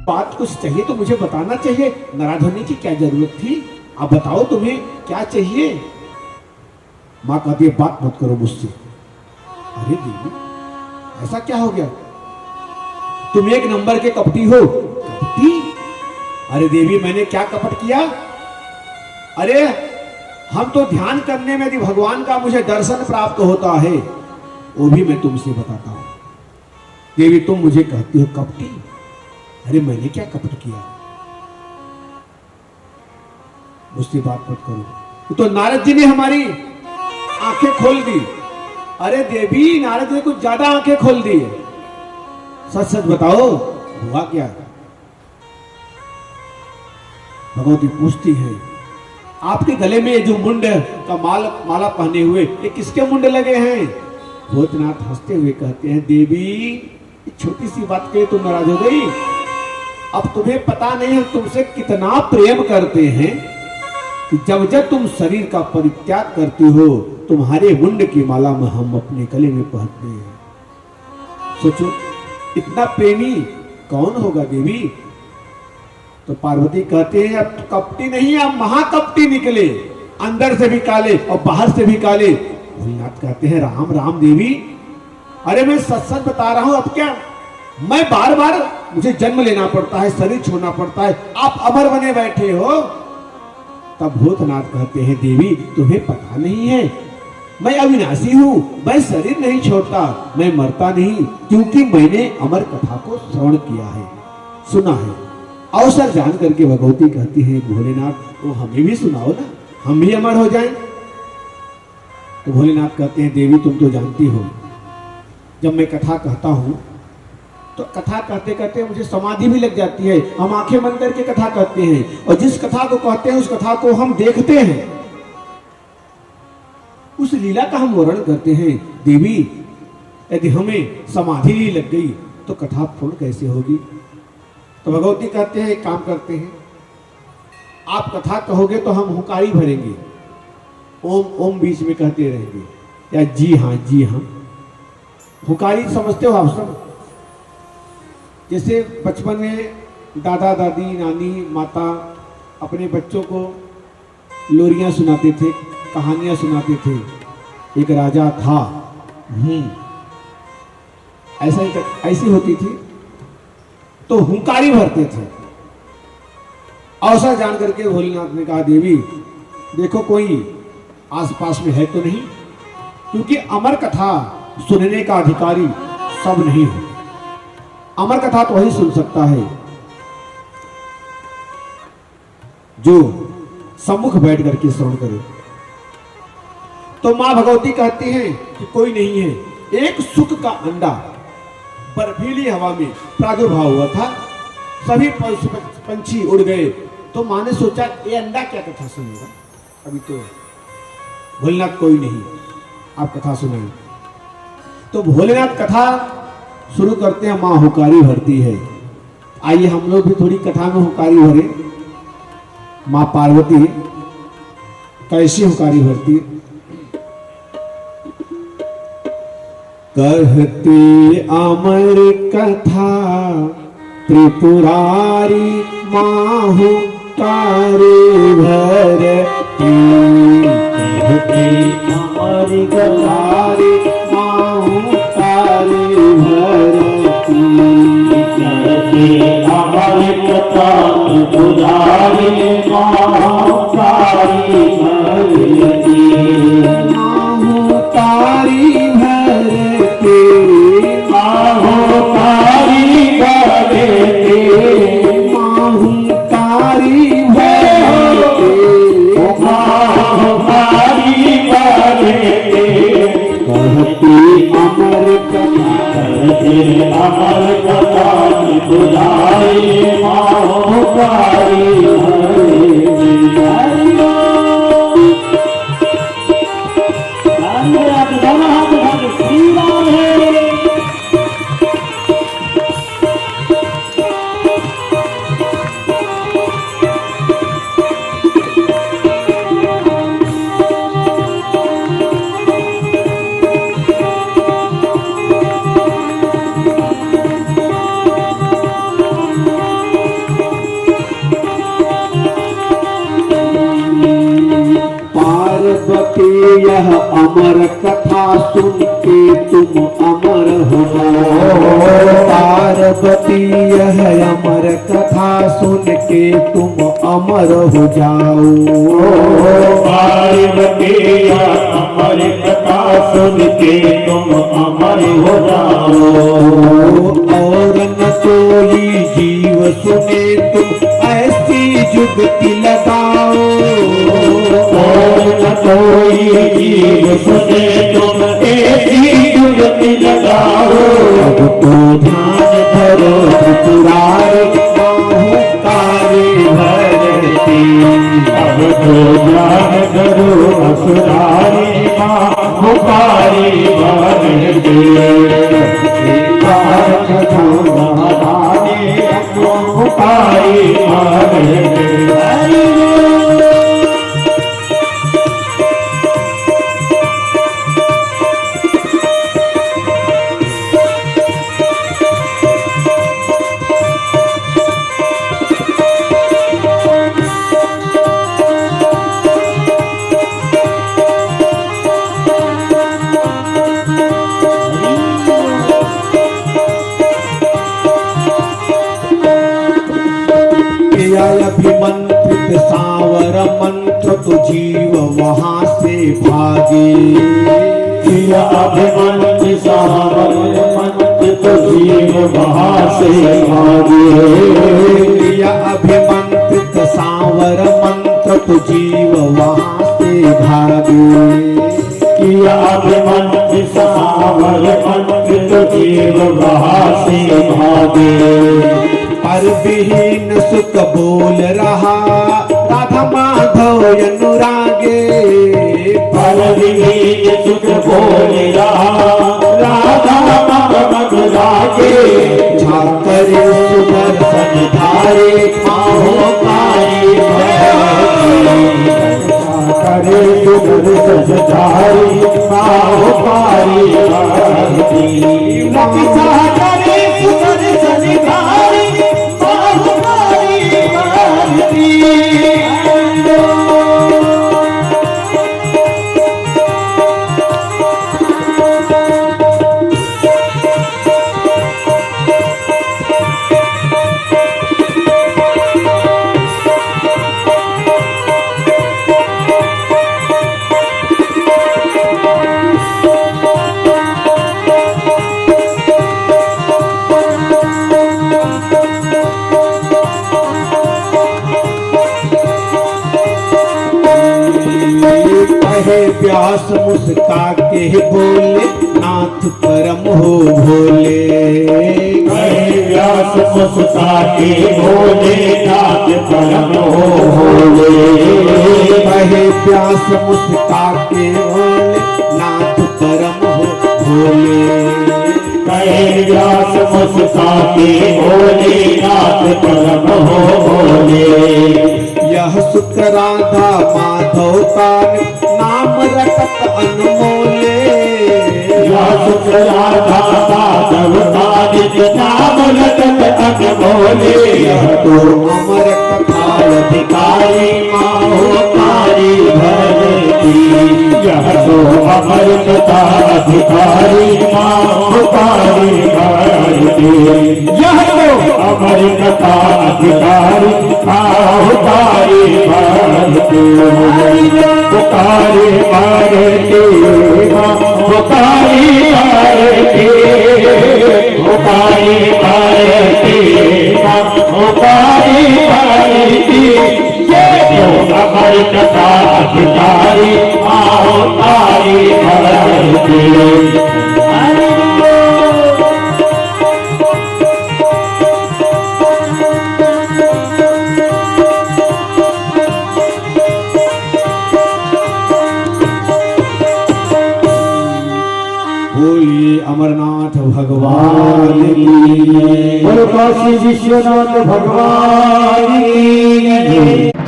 बात कुछ चाहिए तो मुझे बताना चाहिए, नाराज होने की क्या जरूरत थी? आप बताओ तुम्हें क्या चाहिए? माँ कहती है बात मत करो मुझसे। अरे देवी ऐसा क्या हो गया? तुम एक नंबर के कपटी हो। कपटी? अरे देवी मैंने क्या कपट किया? अरे हम तो ध्यान करने में यदि भगवान का मुझे दर्शन प्राप्त होता है वो भी मैं तुमसे बताता हूं। देवी तुम मुझे कहती हो कपटी? अरे मैंने क्या कपट किया? मुझसे बात मत करो। तो नारद जी ने हमारी आंखें खोल दी। अरे देवी नारद ने कुछ ज्यादा आंखें खोल दी। सच सच बताओ हुआ क्या? भगवती पूछती है आपके गले में जो मुंड का माला पहने हुए ये किसके मुंड लगे हैं? भूतनाथ हंसते हुए कहते हैं देवी छोटी सी बात के तुम नाराज हो गई। अब तुम्हें पता नहीं हम तुमसे कितना प्रेम करते हैं कि जब जब तुम शरीर का परित्याग करती हो तुम्हारे मुंड की माला में हम अपने गले में पहनते हैं। सोचो इतना प्रेमी कौन होगा देवी? तो पार्वती कहते हैं अब कपटी नहीं आप महाकपटी निकले, अंदर से भी काले और बाहर से भी काले। भोलेनाथ कहते हैं राम राम देवी। अरे मैं सच सच बता रहा हूं अब क्या मैं बार बार मुझे जन्म लेना पड़ता है, शरीर छोड़ना पड़ता है, आप अमर बने बैठे हो। तब भूतनाथ कहते हैं देवी तुम्हें पता नहीं है मैं अविनाशी हूं, मैं शरीर नहीं छोड़ता, मैं मरता नहीं, क्योंकि मैंने अमर कथा को श्रवण किया है, सुना है। अवसर जान करके भगवती कहती है भोलेनाथ तो हमें भी सुनाओ ना, हम भी अमर हो जाएं। तो भोलेनाथ कहते हैं देवी तुम तो जानती हो जब मैं कथा कहता हूं तो कथा कहते कहते मुझे समाधि भी लग जाती है। हम आंखें बंद करके कथा कहते हैं और जिस कथा को कहते हैं उस कथा को हम देखते हैं, उस लीला का हम वर्णन करते हैं। देवी यदि हमें समाधि नहीं लग गई तो कथा पूर्ण कैसे होगी? तो भगवती कहते हैं एक काम करते हैं आप कथा कहोगे तो हम हुंकारी भरेंगे, ओम ओम बीच में कहते रहेंगे या जी हाँ। हुंकारी समझते हो आप सब? जैसे बचपन में दादा दादी नानी माता अपने बच्चों को लोरियां सुनाते थे, कहानियां सुनाते थे। एक राजा था, ऐसी होती थी तो हुंकारी भरते थे। अवसर जान करके भोलेनाथ ने कहा देवी देखो कोई आसपास में है तो नहीं, क्योंकि अमर कथा सुनने का अधिकारी सब नहीं है। अमर कथा तो वही सुन सकता है जो सम्मुख बैठ करके श्रवण करे। तो मां भगवती कहती हैं कि कोई नहीं है। एक सुख का अंडा बर्फीली हवा में प्रादुर्भाव हुआ था, सभी पंछी उड़ गए। तो मां ने सोचा ये अंडा क्या कथा सुनेगा, अभी तो भोलेनाथ कोई नहीं, आप कथा सुनाएं। तो भोलेनाथ कथा शुरू करते हैं, मां हुंकारी भरती है। आइए हम लोग भी थोड़ी कथा में हुंकारी भरे। मां पार्वती कैसी हुंकारी भरती? कहती अमर कथा त्रिपुरारी मां हुंकारी भरती, कहती अमर कथारी मां हुंकारी भरती, कहती अमर कथा त्रिपुरारी मां हुंकारी भरती, मां हुंकारी भरती, मां हुंकारी भरती, मां हुंकारी भरती, मां हुंकारी भरती, कहती अमर कथा, कहती अमर कथा त्रिपुरारी मां हुंकारी भरती। कथा सुन के तुम अमर हो जाओ। पार्वती यह अमर कथा सुन के तुम अमर हो जाओ। पार्वती यह अमर कथा सुन के तुम अमर हो जाओ। और न कोई जीव सुने तुम ऐसी जुगती लगाओ। और न कोई जीव सुने तुम ऐसी जुगती लगाओ। अब तो ध्यान धरो त्रिपुरारी बाहुकारी भरती। अब तो ध्यान धरो असुरारी बाहुकारी भरती। बाहुकारी भरती। अभिमंत्रित सांवर मंत्र तो जीव वहां से भागे। अभिमंत्रित सांवर मंत्र तो जीव वहां से भागे। अभिमंत्रित सांवर मंत्र तो जीव वहां से भागे। अभिमंत्रित सांवर मंत्र तो जीव वहां से भागे। पर विहीन सुख बोल रहा राधा माधव अनुरागे। पर विहीन सुख बोल रहा राधा माधव अनुरागे। झाकर सुदर्शन धारे माहोकारी करे सुदर्शन धारे माहोकारी भरती। करे सुदर्शन धारे व्यास मुस्का के बोले नाथ परम हो भोले। व्यास मुस्का के बोले नाथ परम हो भोले। व्यास मुस्का के बोले नाथ परम हो भोले। व्यास मुस्का के बोले नाथ परम हो भोले। यह सुख राधा माधव का नाम रटत अनमोले। यह सुख राधा माधव का नाम रटत अनमोले। यह तो अमर कथा अधिकारी माहोकारी भरती। यह तो अमर कथा अधिकारी माहोकारी भरती। यह तो अमर कथा अधिकारी माहोकारी भरती। पुकारी भरती पुकारी भरती। पुकारी भरती पुकारी भरती। ये तो अमर कथा अधिकारी माहोकारी भरती। बोलिए अमरनाथ भगवान की। काशी विश्वनाथ भगवान की।